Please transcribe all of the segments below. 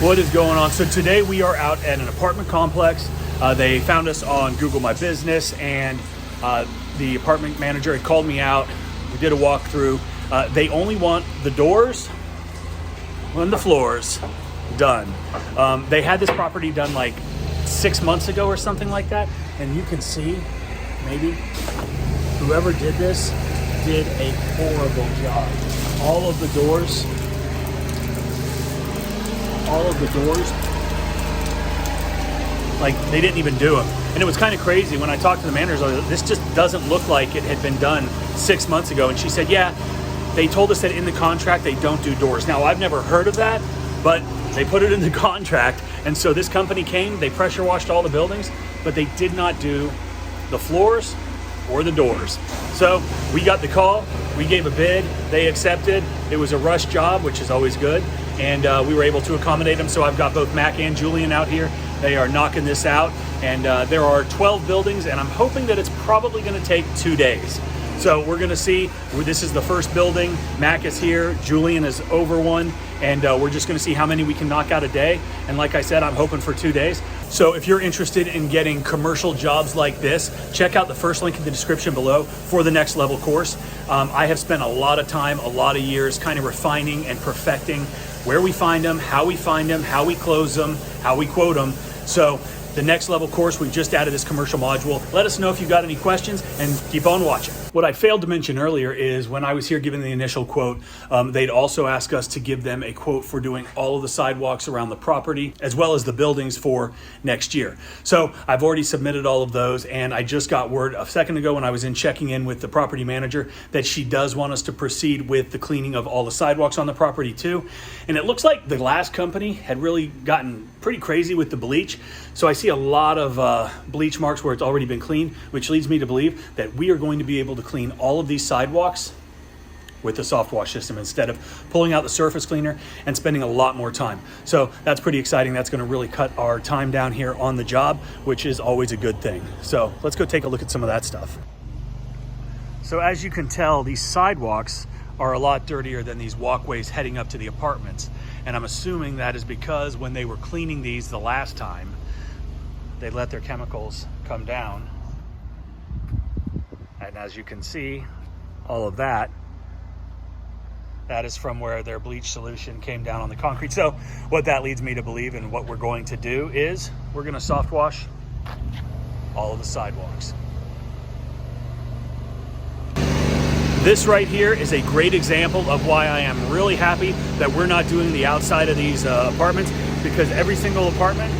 What is going on? So today we are out at an apartment complex. They found us on Google My Business, and the apartment manager had called me out. We did a walkthrough. They only want the doors and the floors done. They had this property done like 6 months ago or something like that. And you can see, maybe, whoever did this did a horrible job. All of the doors, like they didn't even do them. And it was kind of crazy when I talked to the manager. I was like, this just doesn't look like it had been done 6 months ago. And she said, yeah, they told us that in the contract they don't do doors. Now, I've never heard of that, but they put it in the contract. And so this company came, they pressure washed all the buildings, but they did not do the floors or the doors. So we got the call, we gave a bid, they accepted. It was a rush job, which is always good. And we were able to accommodate them. So I've got both Mac and Julian out here. They are knocking this out. And there are 12 buildings, and I'm hoping that it's probably gonna take 2 days. So we're gonna see, this is the first building. Mac is here, Julian is over one, and we're just gonna see how many we can knock out a day. And like I said, I'm hoping for 2 days. So if you're interested in getting commercial jobs like this, check out the first link in the description below for the Next Level course. I have spent a lot of time, a lot of years kind of refining and perfecting where we find them, how we find them, how we close them, how we quote them. So the Next Level course, we've just added this commercial module. Let us know if you got any questions and keep on watching. What I failed to mention earlier is when I was here giving the initial quote, they'd also ask us to give them a quote for doing all of the sidewalks around the property, as well as the buildings for next year. So I've already submitted all of those, and I just got word a second ago when I was checking in with the property manager that she does want us to proceed with the cleaning of all the sidewalks on the property too. And it looks like the last company had really gotten pretty crazy with the bleach. So I see a lot of bleach marks where it's already been cleaned, which leads me to believe that we are going to be able to clean all of these sidewalks with the soft wash system instead of pulling out the surface cleaner and spending a lot more time. So that's pretty exciting. That's going to really cut our time down here on the job, which is always a good thing. So let's go take a look at some of that stuff. So as you can tell, these sidewalks are a lot dirtier than these walkways heading up to the apartments. And I'm assuming that is because when they were cleaning these the last time, they let their chemicals come down. And as you can see, all of that is from where their bleach solution came down on the concrete. So what that leads me to believe, and what we're going to do, is we're going to soft wash all of the sidewalks. This right here is a great example of why I am really happy that we're not doing the outside of these apartments, because every single apartment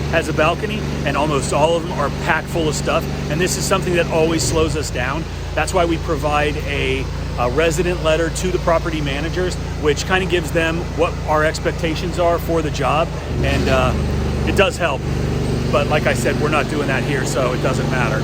has a balcony and almost all of them are packed full of stuff. And this is something that always slows us down. That's why we provide a resident letter to the property managers, which kind of gives them what our expectations are for the job. And it does help. But like I said, we're not doing that here, so it doesn't matter.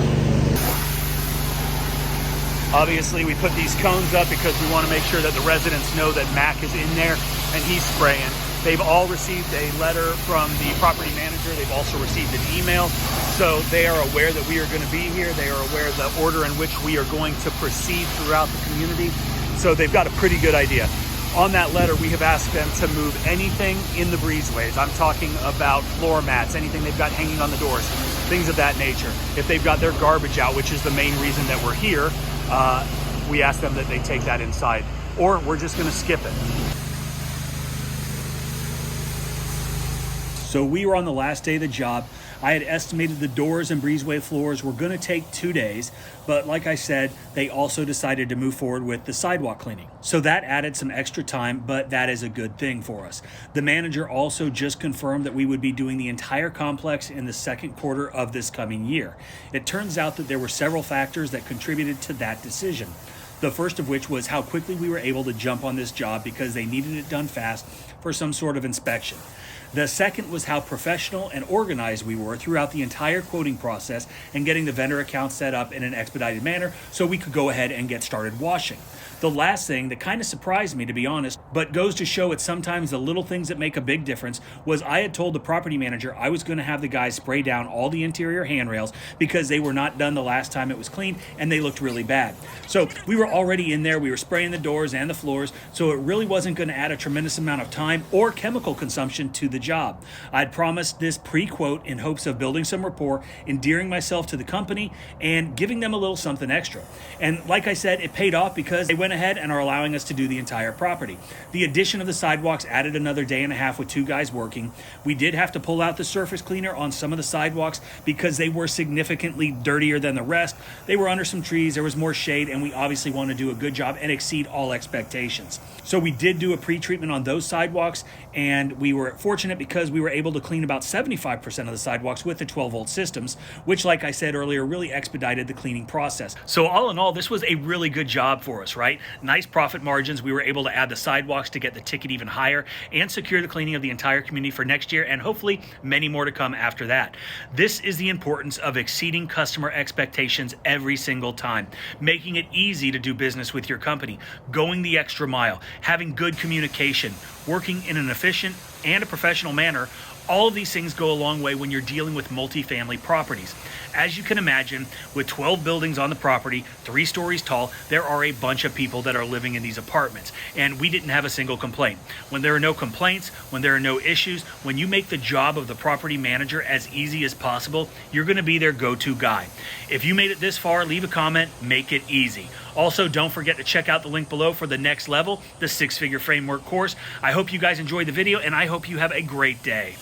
Obviously, we put these cones up because we want to make sure that the residents know that Mac is in there and he's spraying. They've all received a letter from the property manager. They've also received an email. So they are aware that we are going to be here. They are aware of the order in which we are going to proceed throughout the community. So they've got a pretty good idea. On that letter, we have asked them to move anything in the breezeways. I'm talking about floor mats, anything they've got hanging on the doors, things of that nature. If they've got their garbage out, which is the main reason that we're here, we ask them that they take that inside, or we're just going to skip it. So we were on the last day of the job. I had estimated the doors and breezeway floors were going to take 2 days, but like I said, they also decided to move forward with the sidewalk cleaning. So that added some extra time, but that is a good thing for us. The manager also just confirmed that we would be doing the entire complex in the second quarter of this coming year. It turns out that there were several factors that contributed to that decision. The first of which was how quickly we were able to jump on this job because they needed it done fast for some sort of inspection. The second was how professional and organized we were throughout the entire quoting process and getting the vendor account set up in an expedited manner so we could go ahead and get started washing. The last thing that kind of surprised me, to be honest, but goes to show it's sometimes the little things that make a big difference, was I had told the property manager I was going to have the guys spray down all the interior handrails because they were not done the last time it was cleaned and they looked really bad. So we were already in there, we were spraying the doors and the floors, so it really wasn't going to add a tremendous amount of time or chemical consumption to the job. I'd promised this pre-quote in hopes of building some rapport, endearing myself to the company, and giving them a little something extra. And like I said, it paid off because they went ahead and are allowing us to do the entire property. The addition of the sidewalks added another day and a half with 2 guys working. We did have to pull out the surface cleaner on some of the sidewalks because they were significantly dirtier than the rest. They were under some trees, there was more shade, and we obviously want to do a good job and exceed all expectations. So we did do a pre-treatment on those sidewalks, and we were fortunate because we were able to clean about 75% of the sidewalks with the 12-volt systems, which, like I said earlier, really expedited the cleaning process. So all in all, this was a really good job for us, right? Nice profit margins. We were able to add the sidewalks to get the ticket even higher and secure the cleaning of the entire community for next year, and hopefully many more to come after that. This is the importance of exceeding customer expectations every single time, making it easy to do business with your company, going the extra mile, having good communication, working in an efficient and a professional manner. All of these things go a long way when you're dealing with multifamily properties. As you can imagine, with 12 buildings on the property, 3 stories tall, there are a bunch of people that are living in these apartments, and we didn't have a single complaint. When there are no complaints, when there are no issues, when you make the job of the property manager as easy as possible, you're going to be their go-to guy. If you made it this far, leave a comment, make it easy. Also, don't forget to check out the link below for the next level, the 6-figure framework course. I hope you guys enjoyed the video, and I hope you have a great day.